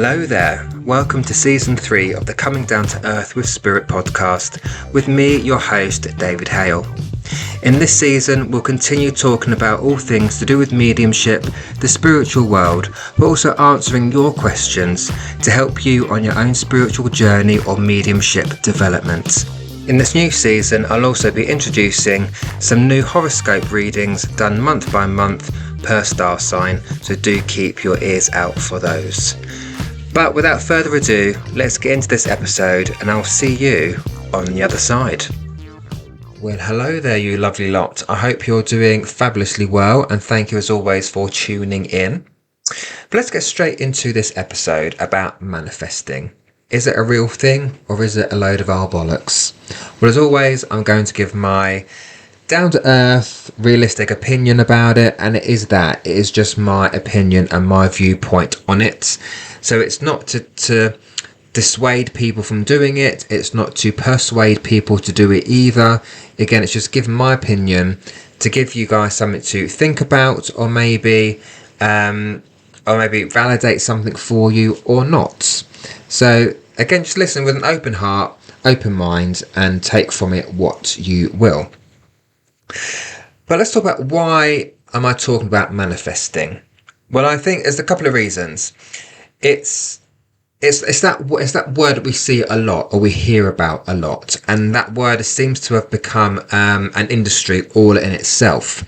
Hello there, welcome to Season 3 of the Coming Down to Earth with Spirit podcast with me, your host, David Hale. In this season, we'll continue talking about all things to do with mediumship, the spiritual world, but also answering your questions to help you on your own spiritual journey or mediumship development. In this new season, I'll also be introducing some new horoscope readings done month by month per star sign, so do keep your ears out for those. But without further ado, let's get into this episode and I'll see you on the other side. Well, hello there, you lovely lot. I hope you're doing fabulously well and thank you as always for tuning in. But let's get straight into this episode about manifesting. Is it a real thing or is it a load of our bollocks? Well, as always, I'm going to give my down-to-earth, realistic opinion about it, and it is just my opinion and my viewpoint on it. So it's not to dissuade people from doing it, it's not to persuade people to do it either. Again, it's just giving my opinion to give you guys something to think about, or maybe validate something for you or not. So again, just listen with an open heart, open mind, and take from it what you will. But let's talk about why am I talking about manifesting? Well, I think there's a couple of reasons. It's that word that we see a lot, or we hear about a lot, and that word seems to have become an industry all in itself.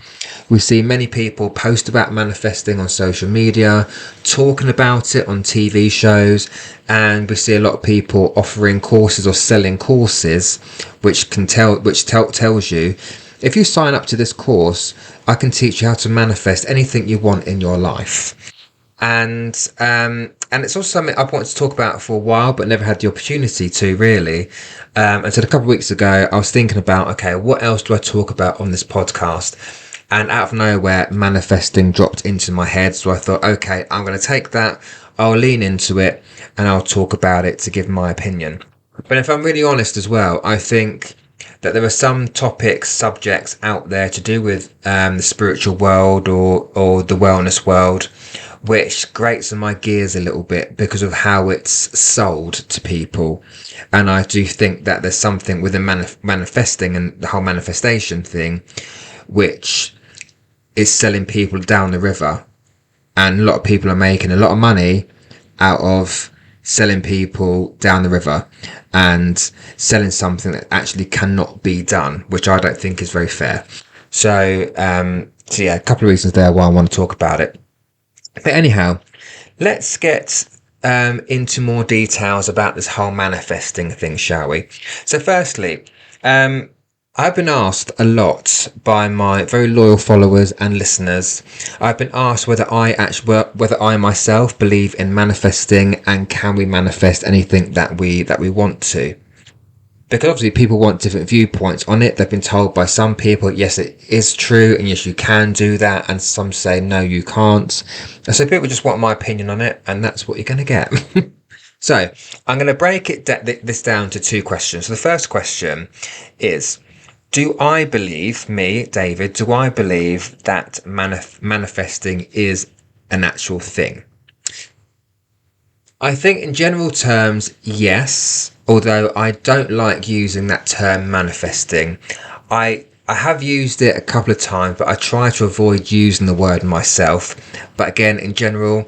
We see many people post about manifesting on social media, talking about it on TV shows, and we see a lot of people offering courses or selling courses, which tells you, if you sign up to this course, I can teach you how to manifest anything you want in your life. And it's also something I've wanted to talk about for a while, but never had the opportunity to really. Until a couple of weeks ago, I was thinking about, okay, what else do I talk about on this podcast? And out of nowhere, manifesting dropped into my head. So I thought, okay, I'm going to take that, I'll lean into it, and I'll talk about it to give my opinion. But if I'm really honest as well, I think that there are some subjects out there to do with the spiritual world or the wellness world, which grates on my gears a little bit because of how it's sold to people. And I do think that there's something within manifesting and the whole manifestation thing, which is selling people down the river. And a lot of people are making a lot of money out of selling people down the river and selling something that actually cannot be done, which I don't think is very fair. So yeah, a couple of reasons there why I want to talk about it. But anyhow, let's get into more details about this whole manifesting thing, shall we? So firstly, I've been asked a lot by my very loyal followers and listeners. I've been asked whether I myself believe in manifesting and can we manifest anything that we want to. Because obviously people want different viewpoints on it. They've been told by some people, yes, it is true, and yes, you can do that, and some say, no, you can't. And so people just want my opinion on it, and that's what you're going to get. So I'm going to break this down to two questions. So the first question is, do I believe that manifesting is an actual thing? I think in general terms, yes, although I don't like using that term manifesting. I have used it a couple of times, but I try to avoid using the word myself. But again, in general,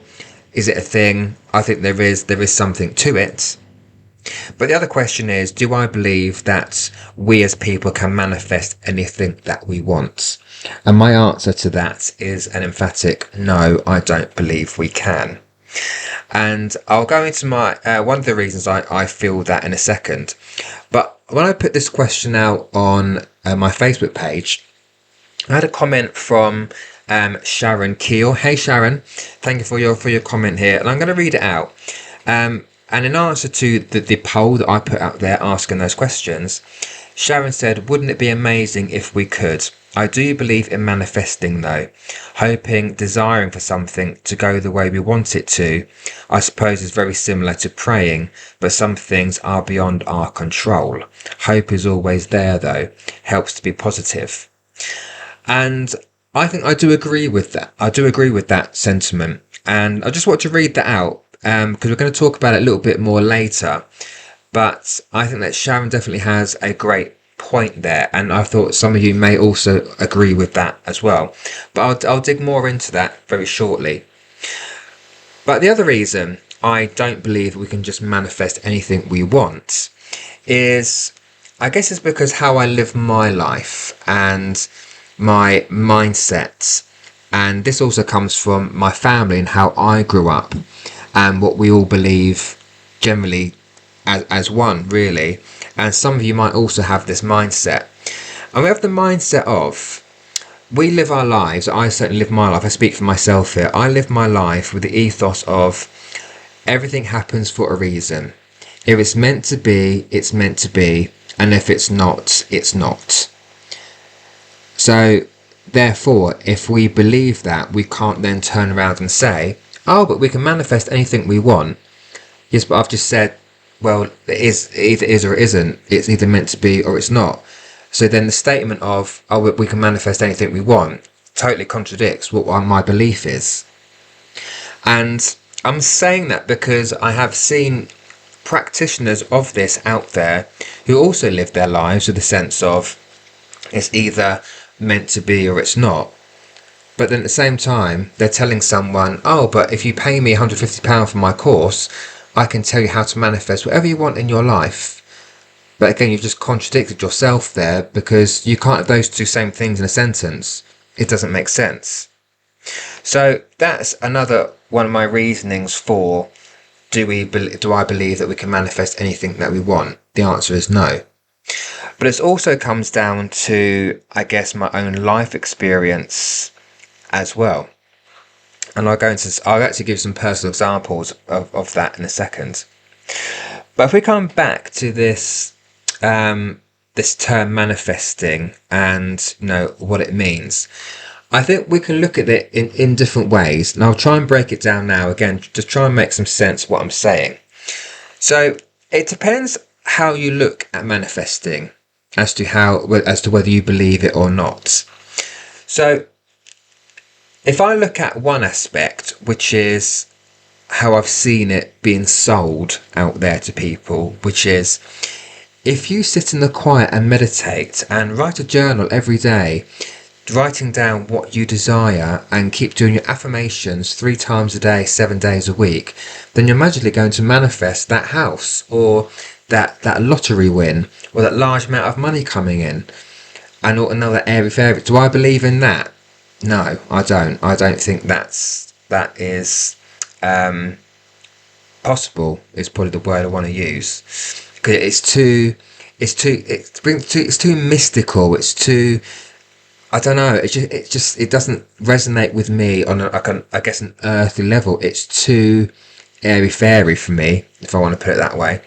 is it a thing? I think there is something to it. But the other question is, do I believe that we as people can manifest anything that we want? And my answer to that is an emphatic no, I don't believe we can. And I'll go into my one of the reasons I feel that in a second. But when I put this question out on my Facebook page, I had a comment from Sharon Keel. Hey Sharon, thank you for your comment here, and I'm going to read it out. And in answer to the poll that I put out there asking those questions, Sharon said, wouldn't it be amazing if we could? I do believe in manifesting though. Hoping, desiring for something to go the way we want it to, I suppose is very similar to praying, but some things are beyond our control. Hope is always there though, helps to be positive. And I think I do agree with that. I do agree with that sentiment. And I just want to read that out because we're going to talk about it a little bit more later. But I think that Sharon definitely has a great point there, and I thought some of you may also agree with that as well. But I'll dig more into that very shortly. But the other reason I don't believe we can just manifest anything we want is, I guess it's because how I live my life and my mindset. And this also comes from my family and how I grew up and what we all believe generally as one, really. And some of you might also have this mindset. And we have the mindset of, we live our lives, I certainly live my life, I speak for myself here, I live my life with the ethos of everything happens for a reason. If it's meant to be, it's meant to be. And if it's not, it's not. So, therefore, if we believe that, we can't then turn around and say, oh, but we can manifest anything we want. Yes, but I've just said, well, it either is or it isn't. It's either meant to be or it's not. So then the statement of, oh, we can manifest anything we want, totally contradicts what my belief is. And I'm saying that because I have seen practitioners of this out there who also live their lives with the sense of, it's either meant to be or it's not. But then at the same time, they're telling someone, oh, but if you pay me £150 for my course, I can tell you how to manifest whatever you want in your life. But again, you've just contradicted yourself there, because you can't have those two same things in a sentence. It doesn't make sense. So that's another one of my reasonings for, do I believe that we can manifest anything that we want? The answer is no. But it also comes down to, I guess, my own life experience as well. And I'll actually give some personal examples of that in a second. But if we come back to this this term manifesting and what it means, I think we can look at it in different ways. And I'll try and break it down now again, just try and make some sense of what I'm saying. So it depends how you look at manifesting as to whether you believe it or not. So if I look at one aspect, which is how I've seen it being sold out there to people, which is, if you sit in the quiet and meditate and write a journal every day, writing down what you desire and keep doing your affirmations 3 times a day, 7 days a week, then you're magically going to manifest that house or that lottery win or that large amount of money coming in and another airy fairy. Do I believe in that? No, I don't. I don't think that is possible. Is probably the word I want to use, because it's too mystical. It's too, I don't know. It doesn't resonate with me on I guess an earthly level. It's too airy fairy for me, if I want to put it that way.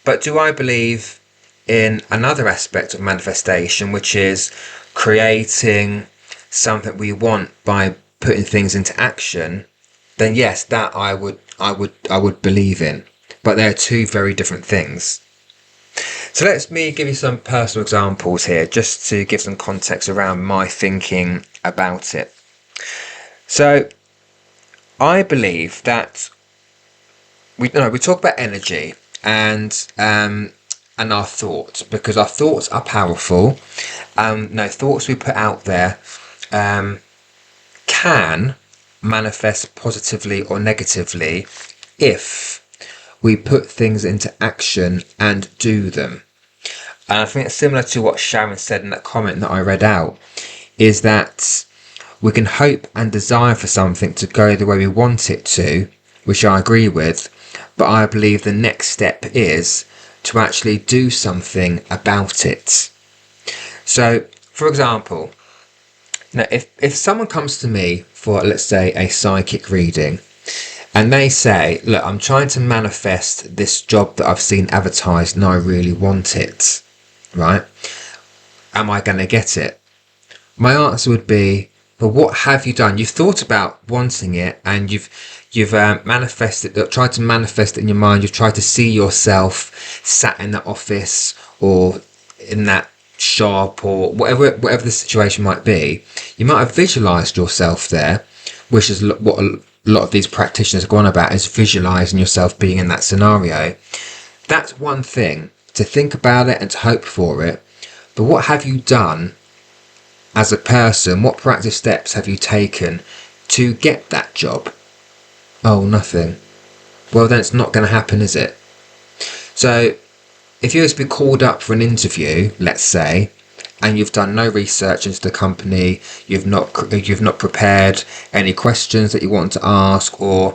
But do I believe in another aspect of manifestation, which is creating something we want by putting things into action? Then yes, that I would believe in. But they're two very different things. So let me give you some personal examples here, just to give some context around my thinking about it. So I believe that we talk about energy and our thoughts, because our thoughts are powerful. Thoughts we put out there can manifest positively or negatively if we put things into action and do them. And I think it's similar to what Sharon said in that comment that I read out, is that we can hope and desire for something to go the way we want it to, which I agree with, but I believe the next step is to actually do something about it. So, for example, now if someone comes to me for, let's say, a psychic reading, and they say, look, I'm trying to manifest this job that I've seen advertised and I really want it, right? Am I going to get it? My answer would be, but what have you done? You've thought about wanting it, and you've manifested, tried to manifest it in your mind. You've tried to see yourself sat in that office or in that shop or whatever the situation might be. You might have visualized yourself there, which is what a lot of these practitioners go on about is visualizing yourself being in that scenario. That's one thing, to think about it and to hope for it. But what have you done as a person? What practice steps have you taken to get that job? Oh, nothing. Well, then it's not going to happen, is it? So if you were to be called up for an interview, let's say, and you've done no research into the company, you've not prepared any questions that you want to ask, or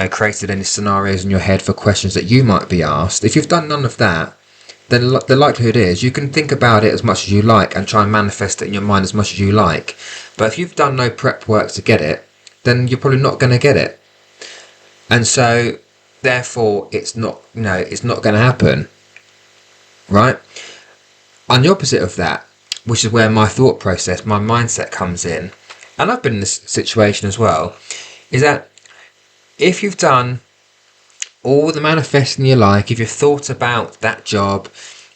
created any scenarios in your head for questions that you might be asked. If you've done none of that, then the likelihood is you can think about it as much as you like and try and manifest it in your mind as much as you like. But if you've done no prep work to get it, then you're probably not going to get it. And so therefore it's not going to happen, right? On the opposite of that, which is where my thought process, my mindset comes in, and I've been in this situation as well, is that if you've done all the manifesting you like, if you've thought about that job,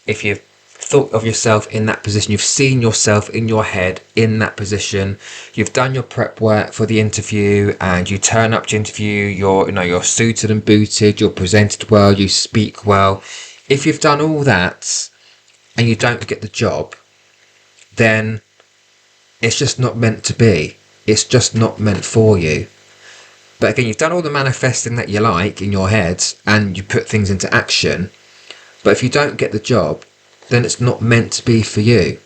if you've thought of yourself in that position, you've seen yourself in your head in that position, you've done your prep work for the interview, and you turn up to interview, you're suited and booted, you're presented well, you speak well. If you've done all that and you don't get the job, then it's just not meant to be. It's just not meant for you. But again, you've done all the manifesting that you like in your head and you put things into action. But if you don't get the job, then it's not meant to be for you.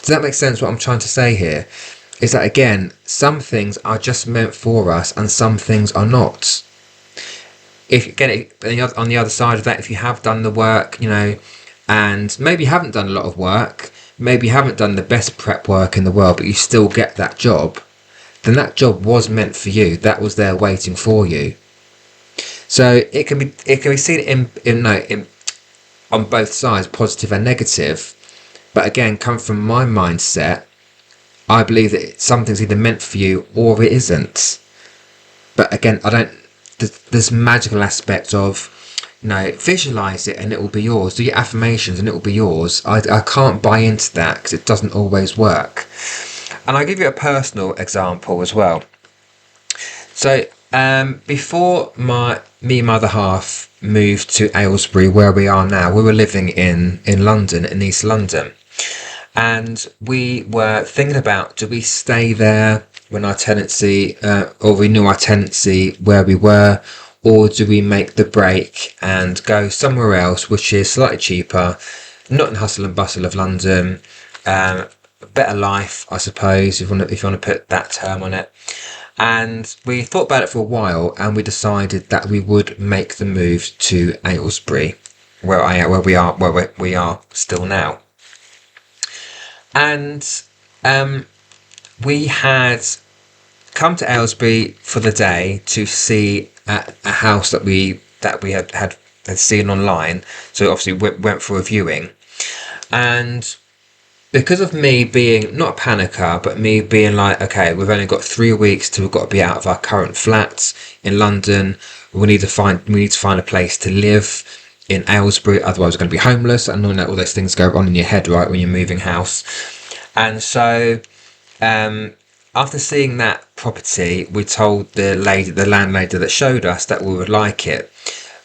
Does that make sense? What I'm trying to say here is that, again, some things are just meant for us and some things are not. If again, on the other side of that, if you have done the work, and maybe you haven't done a lot of work, maybe you haven't done the best prep work in the world, but you still get that job, then that job was meant for you. That was there waiting for you. So it can be seen in on both sides, positive and negative. But again, come from my mindset, I believe that something's either meant for you or it isn't. But again, this magical aspect of, visualize it and it will be yours. Do your affirmations and it will be yours. I can't buy into that because it doesn't always work. And I'll give you a personal example as well. So before me and my other half moved to Aylesbury, where we are now, we were living in London, in East London. And we were thinking about, do we stay there when our tenancy, or renew our tenancy where we were, or do we make the break and go somewhere else, which is slightly cheaper, not in the hustle and bustle of London, better life, I suppose, if you want to put that term on it. And we thought about it for a while, and we decided that we would make the move to Aylesbury, where we are still now. And we had come to Aylesbury for the day to see a house that we had seen online. So obviously went for a viewing, and because of me being not a panicker, but me being like, okay, we've only got 3 weeks till we've got to be out of our current flats in London. We need to find a place to live in Aylesbury, otherwise we're going to be homeless. And all those things go on in your head, right, when you're moving house. And so after seeing that property, we told the landlady that showed us, that we would like it.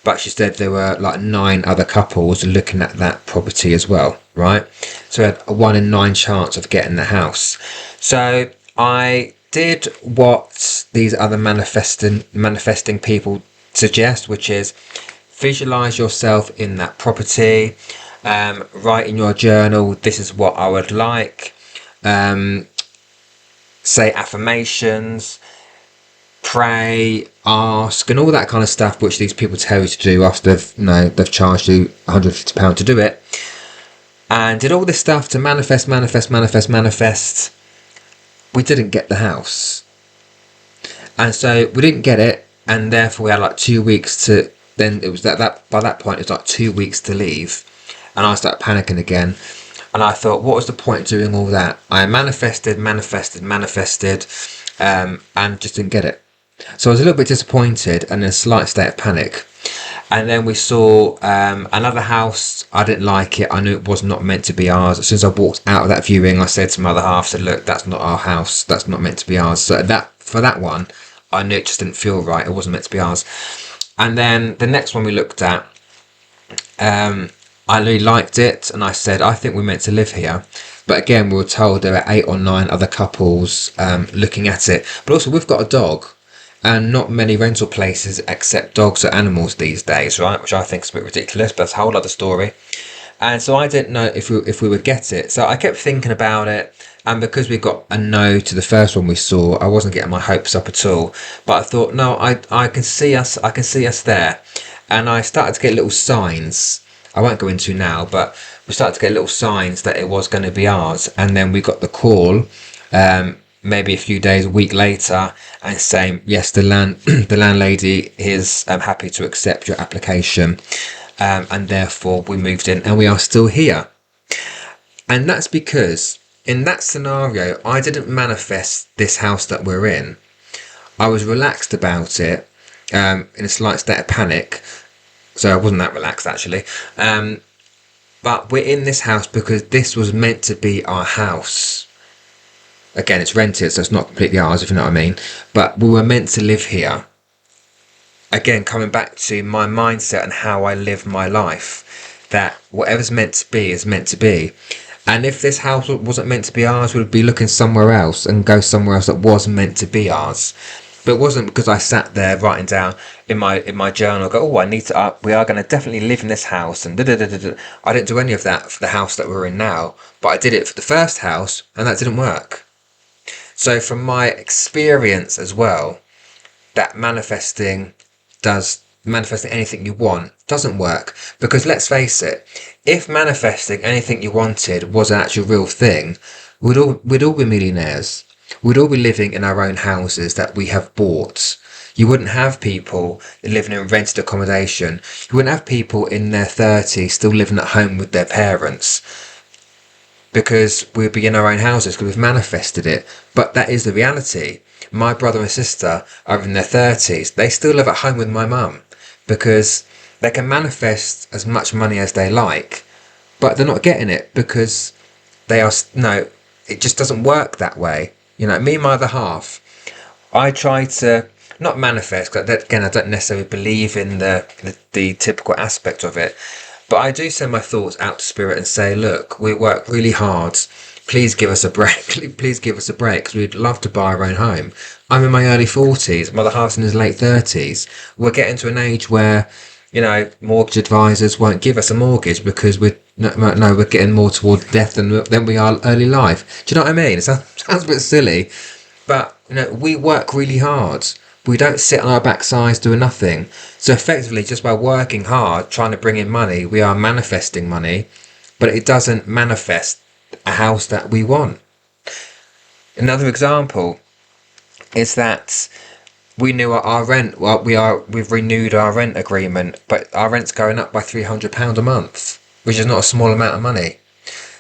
But she said there were like 9 other couples looking at that property as well, right? So we had a 1 in 9 chance of getting the house. So I did what these other manifesting people suggest, which is visualize yourself in that property, write in your journal, this is what I would like, say affirmations, pray, ask, and all that kind of stuff, which these people tell you to do after they've charged you £150 to do it, and did all this stuff to manifest. We didn't get the house, and so we didn't get it, and therefore we had like 2 weeks to. Then it was that by that point it was like 2 weeks to leave, and I started panicking again. And I thought, what was the point of doing all that? I manifested, and just didn't get it. So I was a little bit disappointed and in a slight state of panic. And then we saw another house. I didn't like it. I knew it was not meant to be ours. As soon as I walked out of that viewing, I said to my other half, look, that's not our house. That's not meant to be ours. So for that one, I knew it just didn't feel right. It wasn't meant to be ours. And then the next one we looked at, I really liked it, and I said, I think we're meant to live here. But again, we were told there are 8 or 9 other couples looking at it. But also, we've got a dog, and not many rental places accept dogs or animals these days, right? Which I think is a bit ridiculous, but that's a whole other story. And so I didn't know if we would get it. So I kept thinking about it, and because we got a no to the first one we saw, I wasn't getting my hopes up at all. But I thought, no, I can see us there. And I started to get little signs. I won't go into now, but we started to get little signs that it was going to be ours. And then we got the call, maybe a few days, a week later, and saying, yes, the landlady is happy to accept your application. And therefore we moved in, and we are still here. And that's because in that scenario, I didn't manifest this house that we're in. I was relaxed about it, in a slight state of panic. So I wasn't that relaxed, actually. But we're in this house because this was meant to be our house. Again, it's rented, so it's not completely ours, if you know what I mean. But we were meant to live here. Again, coming back to my mindset and how I live my life, that whatever's meant to be is meant to be. And if this house wasn't meant to be ours, we'd be looking somewhere else and go somewhere else that was meant to be ours. But it wasn't because I sat there writing down in my journal, go, oh, I need to, we are going to definitely live in this house, and da-da-da-da-da. I didn't do any of that for the house that we're in now, but I did it for the first house, and that didn't work. So from my experience as well, that manifesting anything you want doesn't work, because let's face it, if manifesting anything you wanted was an actual real thing, we'd all be millionaires. We'd all be living in our own houses that we have bought. You wouldn't have people living in rented accommodation. You wouldn't have people in their 30s still living at home with their parents, because we'd be in our own houses because we've manifested it. But that is the reality. My brother and sister are in their 30s. They still live at home with my mum because they can manifest as much money as they like, but they're not getting it because it just doesn't work that way. You know, me and my other half, I try to not manifest, because again, I don't necessarily believe in the typical aspect of it, but I do send my thoughts out to spirit and say, look, we work really hard. Please give us a break. Please give us a break, because we'd love to buy our own home. I'm in my early 40s. My other half's in his late 30s. We're getting to an age where, you know, mortgage advisors won't give us a mortgage because we're getting more towards death than we are early life. Do you know what I mean? It sounds a bit silly, but you know, we work really hard. We don't sit on our backsides doing nothing. So effectively, just by working hard, trying to bring in money, we are manifesting money, but it doesn't manifest a house that we want. Another example is that we knew our rent. Well, we've renewed our rent agreement, but our rent's going up by £300 a month, which is not a small amount of money.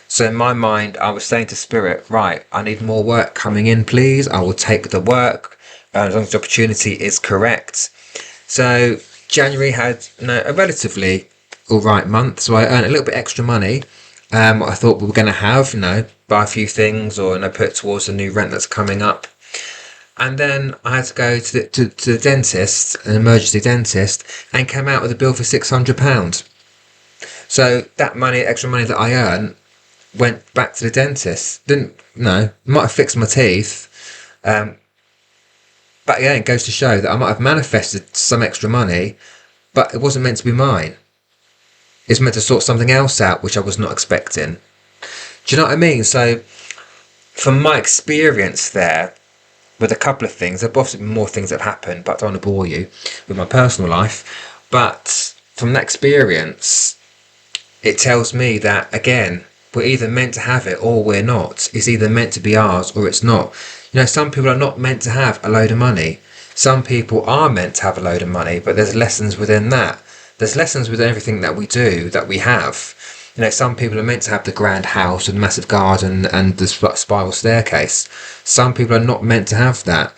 So in my mind, I was saying to Spirit, right, I need more work coming in, please. I will take the work as long as the opportunity is correct. So January had a relatively all right month, so I earned a little bit extra money. I thought we were going to have, buy a few things or put towards the new rent that's coming up. And then I had to go to the dentist, an emergency dentist, and came out with a bill for £600. So that extra money that I earned, went back to the dentist. Might have fixed my teeth. But yeah, it goes to show that I might have manifested some extra money, but it wasn't meant to be mine. It's meant to sort something else out, which I was not expecting. Do you know what I mean? So from my experience there, with a couple of things, there have obviously been more things that have happened, but I don't want to bore you with my personal life. But from that experience, it tells me that, again, we're either meant to have it or we're not. It's either meant to be ours or it's not. Some people are not meant to have a load of money. Some people are meant to have a load of money, but there's lessons within that. There's lessons with everything that we do, that we have. Some people are meant to have the grand house and massive garden and the spiral staircase. Some people are not meant to have that.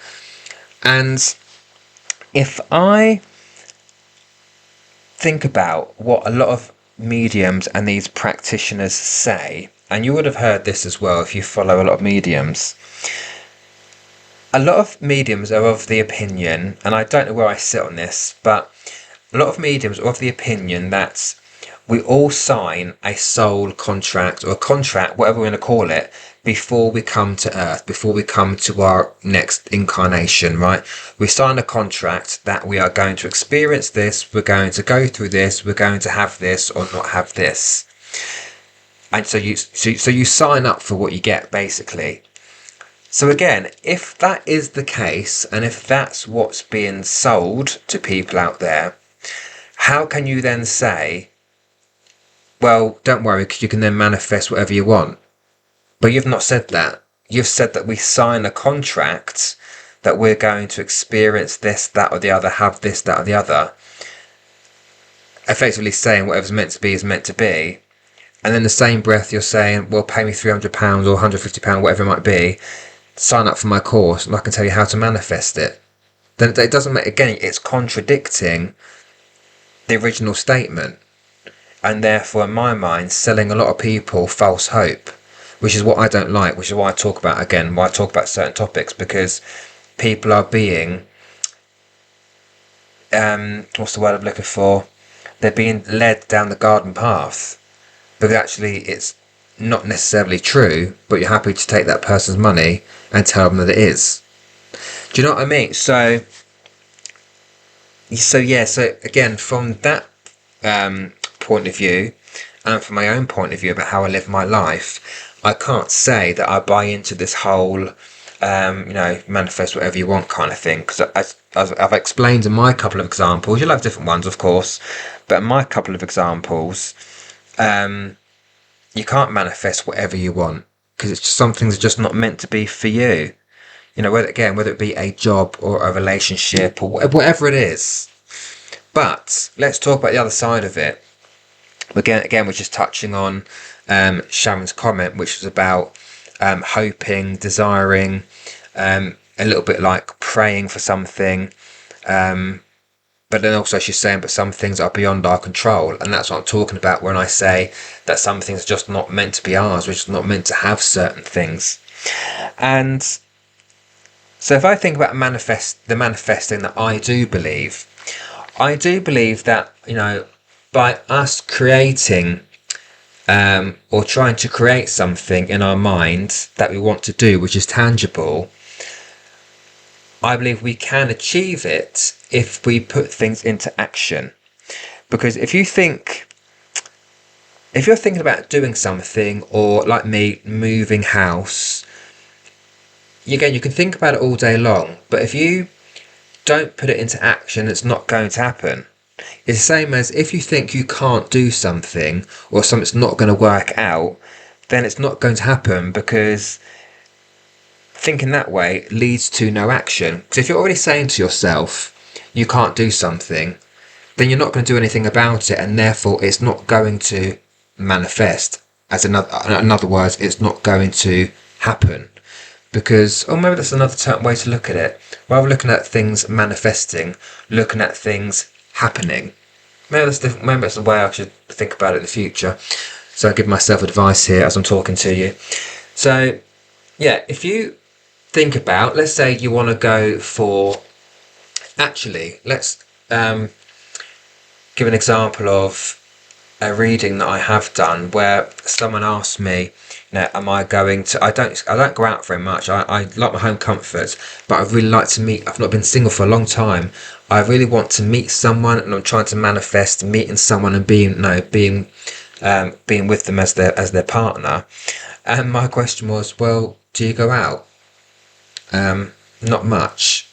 And if I think about what a lot of mediums and these practitioners say, and you would have heard this as well if you follow a lot of mediums, a lot of mediums are of the opinion, and I don't know where I sit on this, but a lot of mediums are of the opinion that we all sign a soul contract or a contract, whatever we're going to call it, before we come to Earth, before we come to our next incarnation, right? We sign a contract that we are going to experience this, we're going to go through this, we're going to have this or not have this. And so you sign up for what you get, basically. So again, if that is the case, and if that's what's being sold to people out there, how can you then say, well, don't worry, because you can then manifest whatever you want? But you've not said that. You've said that we sign a contract that we're going to experience this, that, or the other, have this, that, or the other. Effectively saying whatever's meant to be is meant to be. And in the same breath, you're saying, well, pay me £300 or £150, whatever it might be, sign up for my course, and I can tell you how to manifest it. Then it doesn't make, again, it's contradicting the original statement. And therefore, in my mind, selling a lot of people false hope, which is what I don't like, which is why I talk about, again, why I talk about certain topics, because people are being, what's the word I'm looking for? They're being led down the garden path. But actually, it's not necessarily true, but you're happy to take that person's money and tell them that it is. Do you know what I mean? So again, from that point of view, and from my own point of view about how I live my life, I can't say that I buy into this whole, manifest whatever you want kind of thing. Because as I've explained in my couple of examples, you'll have different ones, of course, but in my couple of examples, you can't manifest whatever you want, because it's just, some things are just not meant to be for you. You know, whether it be a job or a relationship or whatever it is. But let's talk about the other side of it. Again, we're just touching on Sharon's comment, which was about hoping, desiring, a little bit like praying for something. But then also she's saying, but some things are beyond our control. And that's what I'm talking about when I say that some things are just not meant to be ours. We're just not meant to have certain things. And so if I think about the manifesting that I do believe that, by us creating or trying to create something in our mind that we want to do, which is tangible, I believe we can achieve it if we put things into action. Because if you're thinking about doing something, or like me, moving house, again, you can think about it all day long, but if you don't put it into action, it's not going to happen. It's the same as if you think you can't do something, or something's not going to work out, then it's not going to happen, because thinking that way leads to no action. Because if you're already saying to yourself you can't do something, then you're not going to do anything about it, and therefore it's not going to manifest. In other words, it's not going to happen. Because, or maybe that's another way to look at it. Rather than looking at things manifesting, looking at things happening. Maybe that's the way I should think about it in the future. So I give myself advice here as I'm talking to you. So, yeah, if you think about, let's say you want to go for, actually, let's give an example of a reading that I have done where someone asked me, am I going to, I don't go out very much, I like my home comforts, but I really like to meet, I've not been single for a long time, I really want to meet someone, and I'm trying to manifest meeting someone and being with them as their partner. And my question was, well, do you go out? Not much.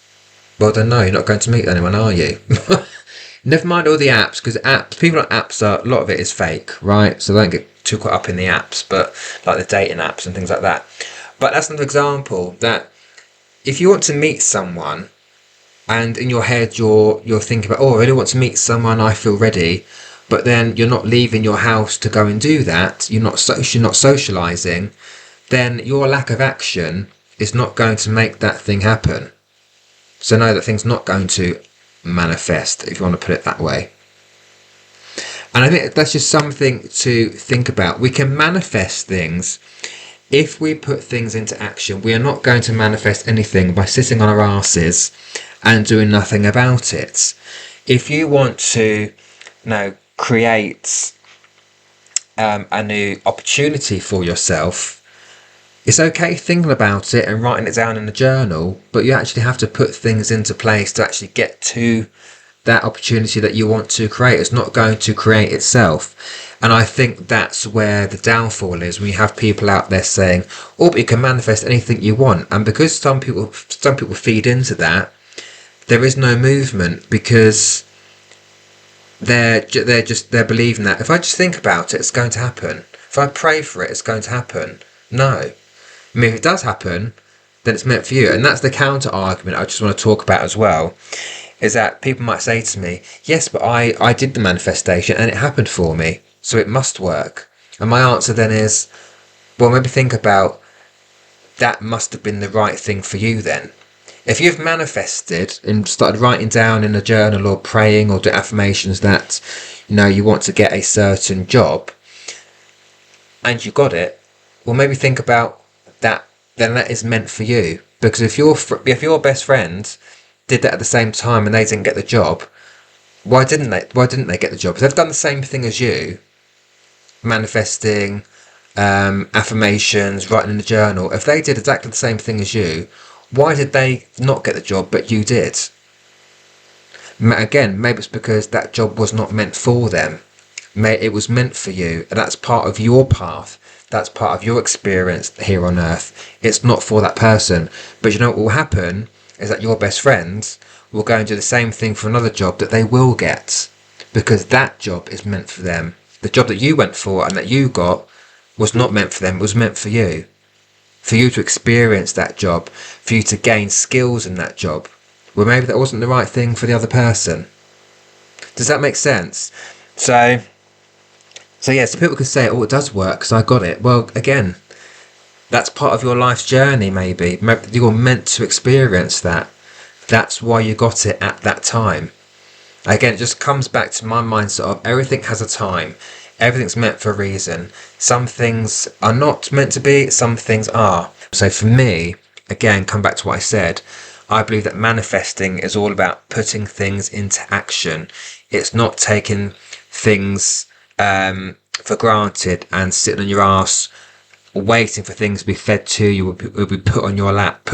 Well then, no, you're not going to meet anyone, are you? Never mind all the apps, because people on apps, a lot of it is fake, right? So don't get too caught up in the apps, but like the dating apps and things like that. But that's another example that if you want to meet someone, and in your head you're thinking about, I really want to meet someone, I feel ready, but then you're not leaving your house to go and do that, you're not socializing, then your lack of action is not going to make that thing happen. So no, that thing's not going to manifest, if you want to put it that way. And I think that's just something to think about. We can manifest things if we put things into action, we are not going to manifest anything by sitting on our asses and doing nothing about it. If you want to, create a new opportunity for yourself, it's okay thinking about it and writing it down in a journal, but you actually have to put things into place to actually get to that opportunity that you want to create. It's not going to create itself. And I think that's where the downfall is, when you have people out there saying, oh, but you can manifest anything you want. And because some people feed into that, there is no movement, because they're believing that if I just think about it, it's going to happen. If I pray for it, it's going to happen. No. I mean, if it does happen, then it's meant for you. And that's the counter argument I just want to talk about as well, is that people might say to me, yes, but I did the manifestation and it happened for me, so it must work. And my answer then is, well, maybe think about, that must have been the right thing for you then. If you've manifested and started writing down in a journal or praying or doing affirmations that, you want to get a certain job and you got it, well, maybe think about that, then that is meant for you. Because if your best friend did that at the same time and they didn't get the job, why didn't they get the job? If they've done the same thing as you, manifesting, affirmations, writing in the journal, if they did exactly the same thing as you, why did they not get the job but you did? Again, maybe it's because that job was not meant for them. It was meant for you, and that's part of your path. That's part of your experience here on earth. It's not for that person. But you know what will happen is that your best friends will go and do the same thing for another job that they will get, because that job is meant for them. The job that you went for and that you got was not meant for them. It was meant for you. For you to experience that job, for you to gain skills in that job. Well, maybe that wasn't the right thing for the other person. Does that make sense? So people can say, oh, it does work because I got it. Well, again, that's part of your life's journey, maybe. You're meant to experience that. That's why you got it at that time. Again, it just comes back to my mindset of everything has a time. Everything's meant for a reason. Some things are not meant to be, some things are. So for me, again, come back to what I said, I believe that manifesting is all about putting things into action. It's not taking things for granted and sitting on your ass waiting for things to be fed to you, will be put on your lap,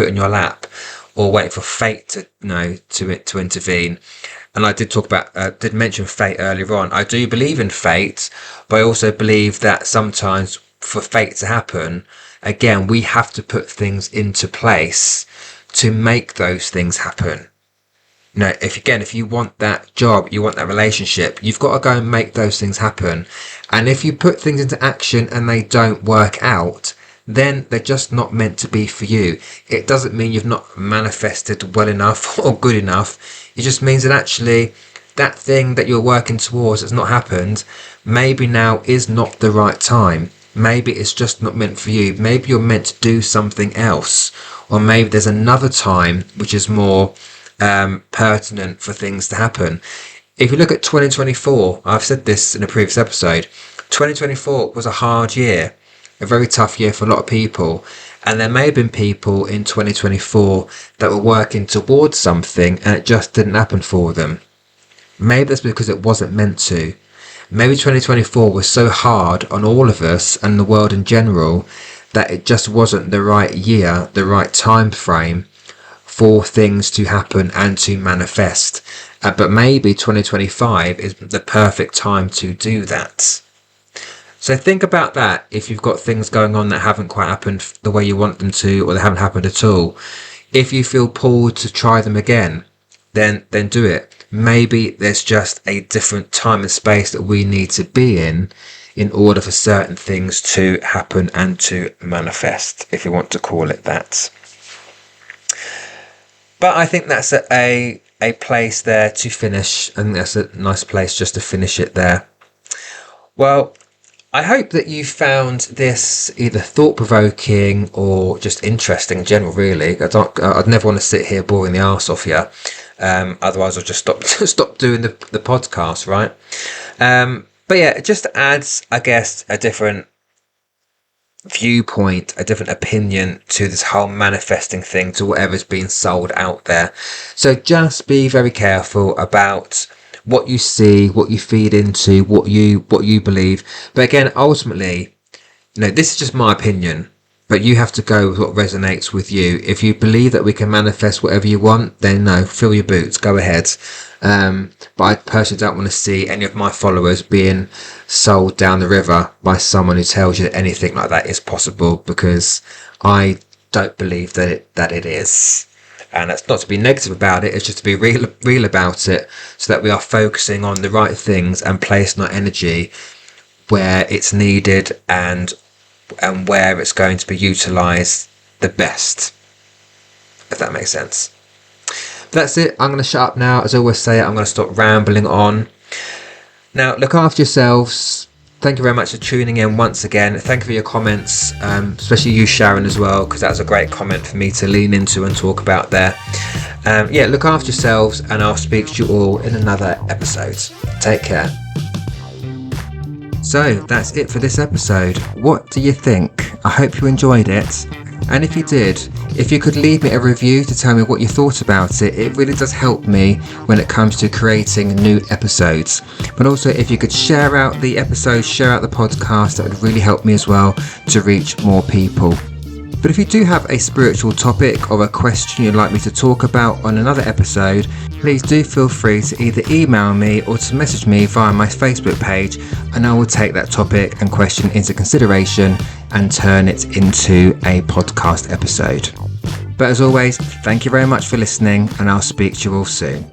or waiting for fate to intervene. And I did mention fate earlier on. I do believe in fate, but I also believe that sometimes for fate to happen, again, we have to put things into place to make those things happen. If you want that job, you want that relationship, you've got to go and make those things happen. And if you put things into action and they don't work out, then they're just not meant to be for you. It doesn't mean you've not manifested well enough or good enough. It just means that actually that thing that you're working towards has not happened. Maybe now is not the right time. Maybe it's just not meant for you. Maybe you're meant to do something else. Or maybe there's another time which is more pertinent for things to happen. If you look at 2024, I've said this in a previous episode, 2024 was a hard year, a very tough year for a lot of people. And there may have been people in 2024 that were working towards something and it just didn't happen for them. Maybe that's because it wasn't meant to. Maybe 2024 was so hard on all of us and the world in general that it just wasn't the right year, the right time frame for things to happen and to manifest. But maybe 2025 is the perfect time to do that. So think about that. If you've got things going on that haven't quite happened the way you want them to, or they haven't happened at all, if you feel pulled to try them again, then do it. Maybe there's just a different time and space that we need to be in order for certain things to happen and to manifest, if you want to call it that. But I think that's a place there to finish. I think that's a nice place just to finish it there. Well, I hope that you found this either thought-provoking or just interesting in general, really. I'd never want to sit here boring the arse off you. Otherwise, I'll just stop doing the podcast, right? But yeah, it just adds, I guess, a different viewpoint, a different opinion to this whole manifesting thing, to whatever's being sold out there. So just be very careful about what you see, what you feed into, what you believe. But again, ultimately, this is just my opinion, but you have to go with what resonates with you. If you believe that we can manifest whatever you want, then no, fill your boots, go ahead. But I personally don't want to see any of my followers being sold down the river by someone who tells you that anything like that is possible, because I don't believe that it is. And that's not to be negative about it, it's just to be real about it, so that we are focusing on the right things and placing our energy where it's needed and where it's going to be utilised the best, if that makes sense. But that's it. I'm going to shut up now. As I always say, I'm going to stop rambling on. Now, look after yourselves. Thank you very much for tuning in once again. Thank you for your comments, especially you, Sharon, as well, because that was a great comment for me to lean into and talk about there. Look after yourselves, and I'll speak to you all in another episode. Take care. So that's it for this episode. What do you think? I hope you enjoyed it. And if you did, if you could leave me a review to tell me what you thought about it, it really does help me when it comes to creating new episodes. But also, if you could share out the episodes, share out the podcast, that would really help me as well to reach more people. But if you do have a spiritual topic or a question you'd like me to talk about on another episode, please do feel free to either email me or to message me via my Facebook page, and I will take that topic and question into consideration and turn it into a podcast episode. But as always, thank you very much for listening, and I'll speak to you all soon.